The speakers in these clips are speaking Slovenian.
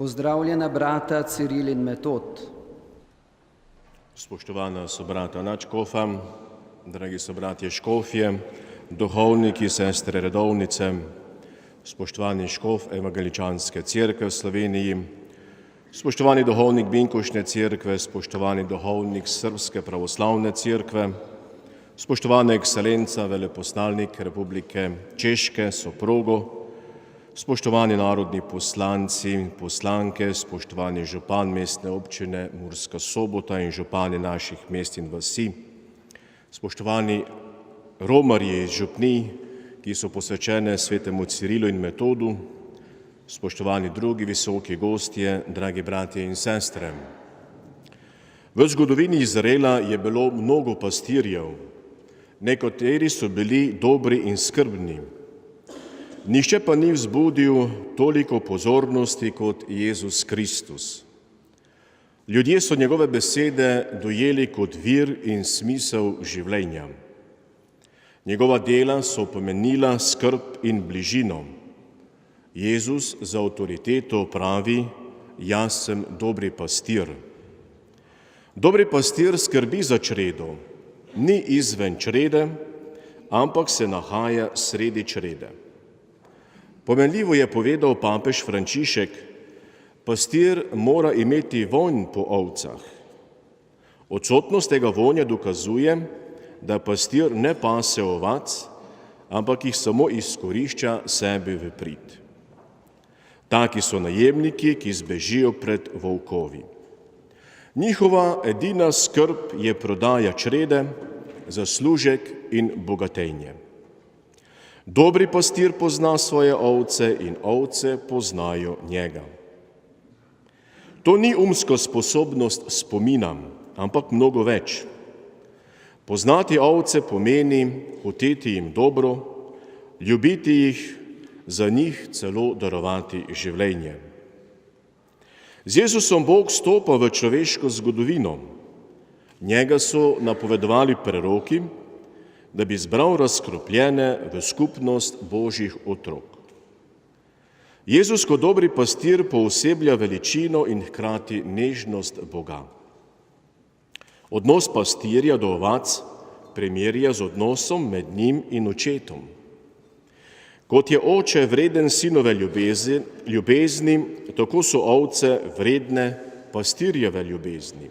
Pozdravljena brata Ciril in Metod. Spoštovana sobrata nadškofa, dragi sobratje škofje, duhovniki, sestre redovnice, spoštovani škof Evangeličanske cerkve v Sloveniji, spoštovani duhovnik Binkošne cerkve, spoštovani duhovnik Srbske pravoslavne cerkve, spoštovana ekscelenca veleposlanik Republike Češke, soprogo, spoštovani narodni poslanci in poslanke, spoštovani župan mestne občine Murska Sobota in župani naših mest in vasi, spoštovani romarji iz župnij, ki so posvečene svetemu Cirilu in Metodu, spoštovani drugi visoki gostje, dragi bratje in sestre. V zgodovini Izraela je bilo mnogo pastirjev, nekateri so bili dobri in skrbni. Nihče pa ni vzbudil toliko pozornosti kot Jezus Kristus. Ljudje so njegove besede dojeli kot vir in smisel življenja. Njegova dela so pomenila skrb in bližino. Jezus z avtoriteto pravi: jaz sem dobri pastir. Dobri pastir skrbi za čredo, ni izven črede, ampak se nahaja sredi črede. Pomenljivo je povedal papež Frančišek: pastir mora imeti vonj po ovcah. Odsotnost tega vonja dokazuje, da pastir ne pase ovac, ampak jih samo izkorišča sebi v prid. Taki so najemniki, ki zbežijo pred volkovi. Njihova edina skrb je prodaja črede, zaslužek in bogatenje. Dobri pastir pozna svoje ovce in ovce poznajo njega. To ni umska sposobnost spomina, ampak mnogo več. Poznati ovce pomeni hoteti jim dobro, ljubiti jih, za njih celo darovati življenje. Z Jezusom Bog stopa v človeško zgodovino. Njega so napovedovali preroki, da bi zbral razkropljene v skupnost Božjih otrok. Jezus kot dobri pastir pooseblja veličino in hkrati nežnost Boga. Odnos pastirja do ovac primerja z odnosom med njim in očetom. Kot je oče vreden sinove ljubezni, tako so ovce vredne pastirjeve ljubezni.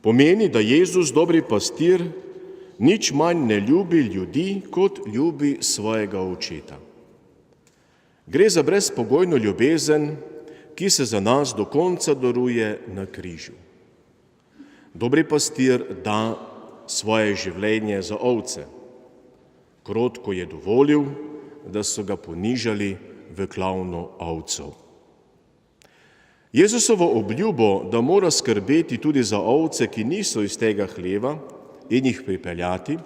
Pomeni, da Jezus, dobri pastir, nič manj ne ljubi ljudi, kot ljubi svojega očeta. Gre za brezpogojno ljubezen, ki se za nas do konca daruje na križu. Dobri pastir da svoje življenje za ovce. Krotko je dovolil, da so ga ponižali v klavno ovcev. Jezusovo obljubo, da mora skrbeti tudi za ovce, ki niso iz tega hleva, in jih pripeljati,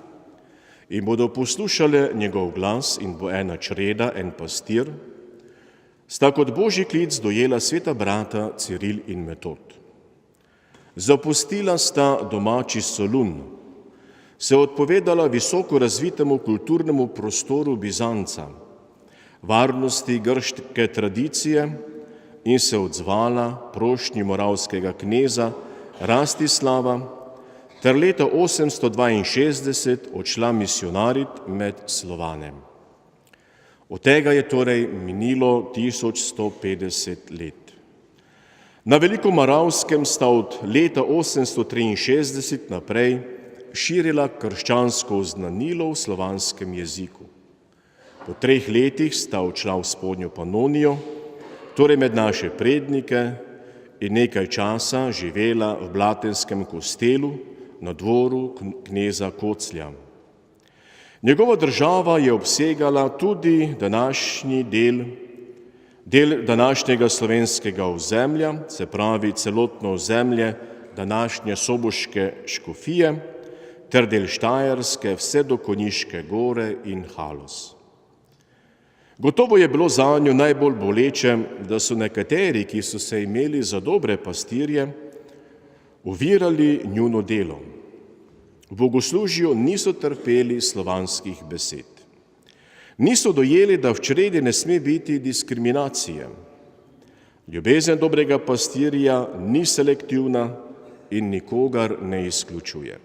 in bodo poslušale njegov glas in bo ena čreda, en pastir, sta kot Božji klic dojela sveta brata Ciril in Metod. Zapustila sta domači Solun, se odpovedala visoko razvitemu kulturnemu prostoru Bizanca, varnosti grške tradicije in se odzvala prošnji moravskega kneza Rastislava, ter leta 862 odšla misionarit med Slovanem. Od tega je torej minilo 1150 let. Na Velikomoravskem sta od leta 863 naprej širila krščansko oznanilo v slovanskem jeziku. Po 3 letih sta odšla v spodnjo Panonijo, torej med naše prednike, in nekaj časa živela v Blatenskem kostelu na dvoru kneza Koclja. Njegova država je obsegala tudi današnji del današnjega slovenskega ozemlja, se pravi celotno ozemlje današnje soboške škofije, ter del Štajerske vse do Konjiške gore in Haloz. Gotovo je bilo zanjo najbolj boleče, da so nekateri, ki so se imeli za dobre pastirje, ovirali njuno delo. V bogoslužju niso trpeli slovanskih besed. Niso dojeli, da v čredi ne sme biti diskriminacije. Ljubezen dobrega pastirja ni selektivna in nikogar ne izključuje.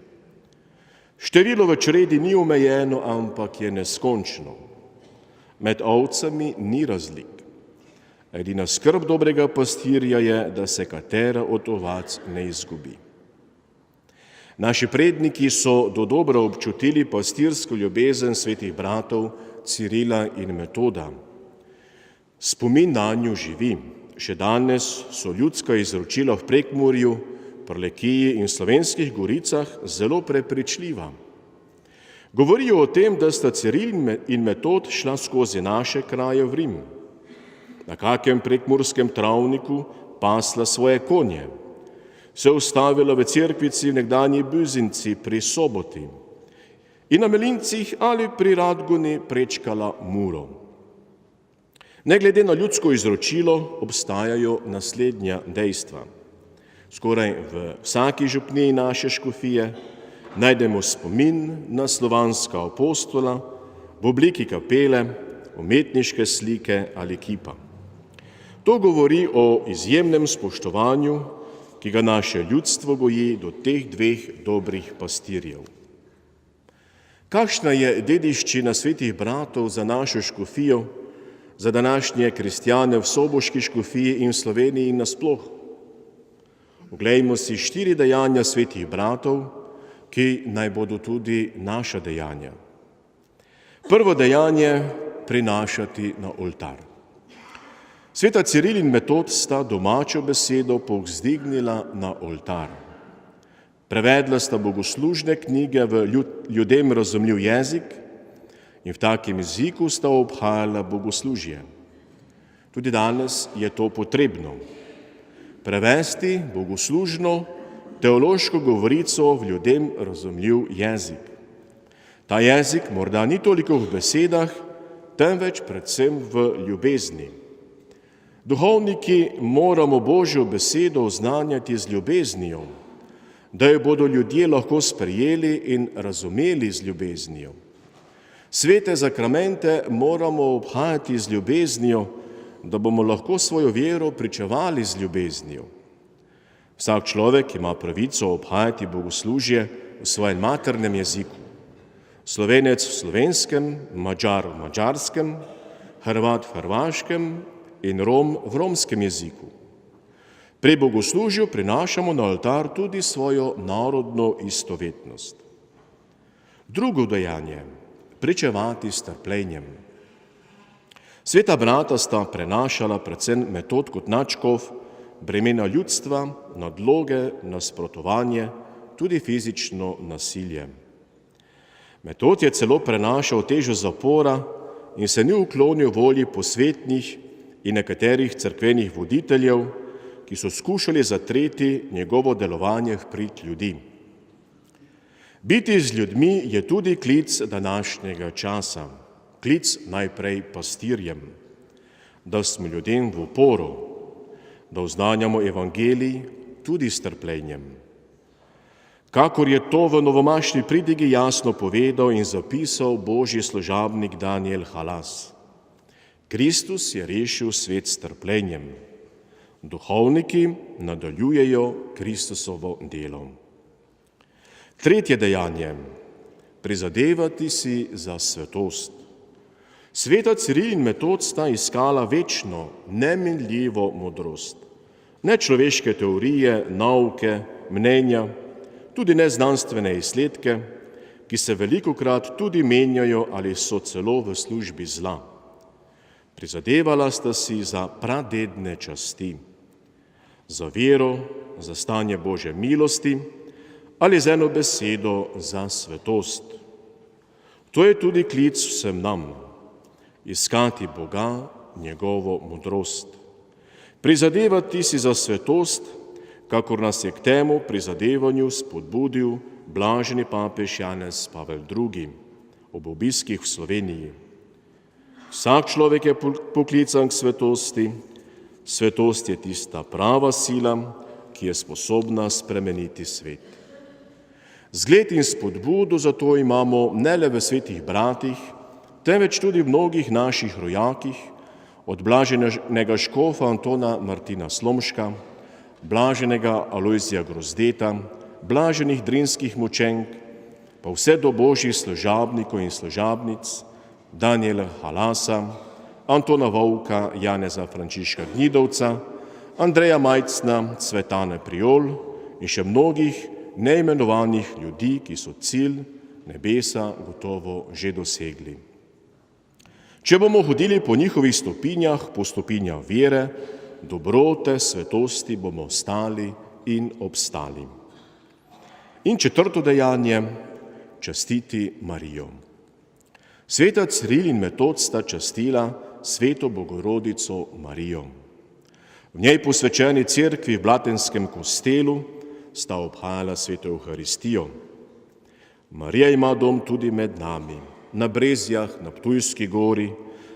Število v čredi ni omejeno, ampak je neskončno. Med ovcami ni razlik. Edina skrb dobrega pastirja je, da se katera od ovac ne izgubi. Naši predniki so dodobra občutili pastirsko ljubezen svetih bratov Cirila in Metoda. Spomin nanju živi. Še danes so ljudska izročila v Prekmurju, Prlekiji in Slovenskih goricah zelo prepričljiva. Govorijo o tem, da sta Ciril in Metod šla skozi naše kraje v Rim. Na kakem prekmurskem travniku pasla svoje konje. Se ustavila v cerkvici v nekdanji Buzinci pri Soboti in na Melincih ali pri Radguni prečkala Muro. Ne glede na ljudsko izročilo obstajajo naslednja dejstva. Skoraj v vsaki župniji naše škofije najdemo spomin na slovanska apostola v obliki kapele, umetniške slike ali kipa. To govori o izjemnem spoštovanju, ki ga naše ljudstvo goji do teh dveh dobrih pastirjev. Kakšna je dediščina svetih bratov za našo škofijo, za današnje kristjane v soboški škofiji in v Sloveniji nasploh? Oglejmo si 4 dejanja svetih bratov, ki naj bodo tudi naša dejanja. Prvo dejanje: prinašati na oltar. Sveta Ciril in Metod sta domačo besedo povzdignila na oltar. Prevedla sta bogoslužne knjige v ljudem razumljiv jezik in v takem jeziku sta obhajala bogoslužje. Tudi danes je to potrebno. Prevesti bogoslužno teološko govorico v ljudem razumljiv jezik. Ta jezik morda ni toliko v besedah, temveč predvsem v ljubezni. Duhovniki moramo Božjo besedo oznanjati z ljubeznijo, da jo bodo ljudje lahko sprejeli in razumeli z ljubeznijo. Svete zakramente moramo obhajati z ljubeznijo, da bomo lahko svojo vero pričevali z ljubeznijo. Vsak človek ima pravico obhajati bogoslužje v svojem maternem jeziku. Slovenec v slovenskem, Madžar v madžarskem, Hrvat v hrvaškem in Rom v romskem jeziku. Pri bogoslužju prinašamo na oltar tudi svojo narodno istovetnost. Drugo dejanje: pričevati s trpljenjem. Sveta brata sta prenašala predvsem Metod kot nadškof bremena ljudstva, nadloge, nasprotovanje, tudi fizično nasilje. Metod je celo prenašal težo zapora in se ni uklonil volji posvetnih in nekaterih cerkvenih voditeljev, ki so skušali zatreti njegovo delovanje v prid ljudi. Biti z ljudmi je tudi klic današnjega časa, klic najprej pastirjem, da smo ljudem v oporu, da oznanjamo evangelij tudi s trpljenjem. Kakor je to v novomašni pridigi jasno povedal in zapisal božji služabnik Daniel Halas. Kristus je rešil svet s trpljenjem. Duhovniki nadaljujejo Kristusovo delo. Tretje dejanje: prizadevati si za svetost. Sveta Ciril in Metod sta iskala večno, neminljivo modrost. Ne človeške teorije, nauke, mnenja, tudi ne znanstvene izsledke, ki se velikokrat tudi menjajo ali so celo v službi zla. Prizadevala sta si za pradedne časti, za vero, za stanje Božje milosti ali z eno besedo za svetost. To je tudi klic vsem nam: iskati Boga, njegovo modrost. Prizadevati si za svetost, kakor nas je k temu prizadevanju spodbudil blaženi papež Janez Pavel II. Ob obiskih v Sloveniji. Vsak človek je poklican k svetosti. Svetost je tista prava sila, ki je sposobna spremeniti svet. Zgled in spodbudo zato imamo ne le v svetih bratih, temveč tudi v mnogih naših rojakih, od blaženega škofa Antona Martina Slomška, blaženega Alojzija Grozdeta, blaženih drinskih mučenk, pa vse do božjih služabnikov in služabnic, Daniela Halasa, Antona Vovka, Janeza Frančiška Gnidovca, Andreja Majcna, Cvetane Priol in še mnogih neimenovanih ljudi, ki so cilj nebesa gotovo že dosegli. Če bomo hodili po njihovih stopinjah, po stopinjah vere, dobrote, svetosti, bomo ostali in obstali. In četrto dejanje, častiti Marijo. Sveta Ciril in Metod sta častila sveto Bogorodico Marijo. V njej posvečeni cerkvi v Blatenskem kostelu sta obhajala sveto Evharistijo. Marija ima dom tudi med nami, na Brezjah, na Ptujski gori,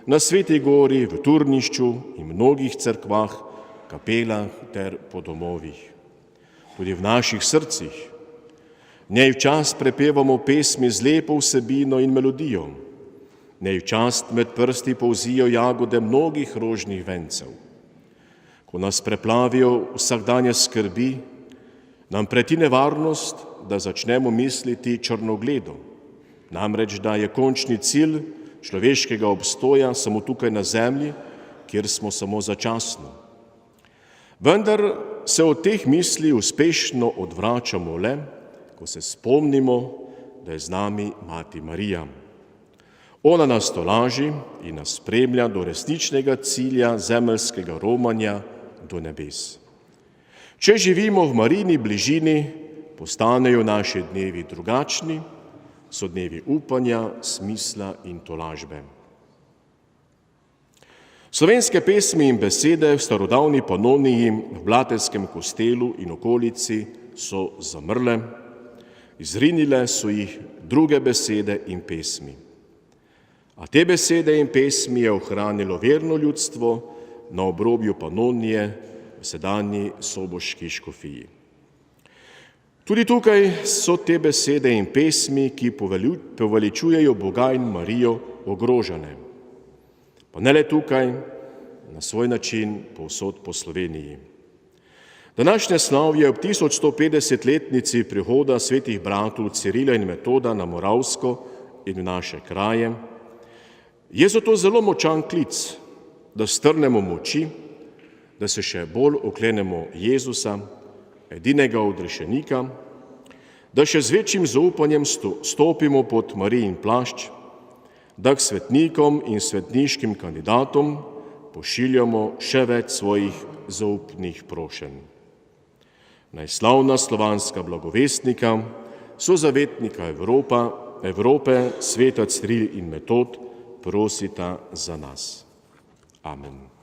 na Sveti gori, v Turnišču in mnogih cerkvah, kapelah ter po domovih. Tudi v naših srcih. V njej včas prepevamo pesmi z lepo vsebino in melodijo. V njej včas med prsti polzijo jagode mnogih rožnih vencev. Ko nas preplavijo vsakdanje skrbi, nam preti nevarnost, da začnemo misliti črnogledo. Namreč, da je končni cilj človeškega obstoja samo tukaj na zemlji, kjer smo samo začasno. Vendar se od teh misli uspešno odvračamo le, ko se spomnimo, da je z nami Mati Marija. Ona nas tolaži in nas spremlja do resničnega cilja zemeljskega romanja do nebes. Če živimo v Marijini bližini, postanejo naši dnevi drugačni, so dnevi upanja, smisla in tolažbe. Slovenske pesmi in besede v starodavni Panoniji, v Blatenskem kostelu in okolici so zamrle, izrinile so jih druge besede in pesmi. A te besede in pesmi je ohranilo verno ljudstvo na obrobju Panonije v sedanji soboški škofiji. Tudi tukaj so te besede in pesmi, ki poveličujejo Boga in Marijo, ogrožene. Pa ne le tukaj, na svoj način povsod po Sloveniji. Današnje slavje ob 1150-letnici prihoda svetih bratov Cirila in Metoda na Moravsko in v naše kraje je zato zelo močan klic, da strnemo moči, da se še bolj oklenemo Jezusa, edinega odrešenika, da še z večjim zaupanjem stopimo pod Marijin plašč, da k svetnikom in svetniškim kandidatom pošiljamo še več svojih zaupnih prošenj. Najslavna slovanska blagovestnika, sozavetnika Evrope, sveta Ciril in Metod, prosita za nas. Amen.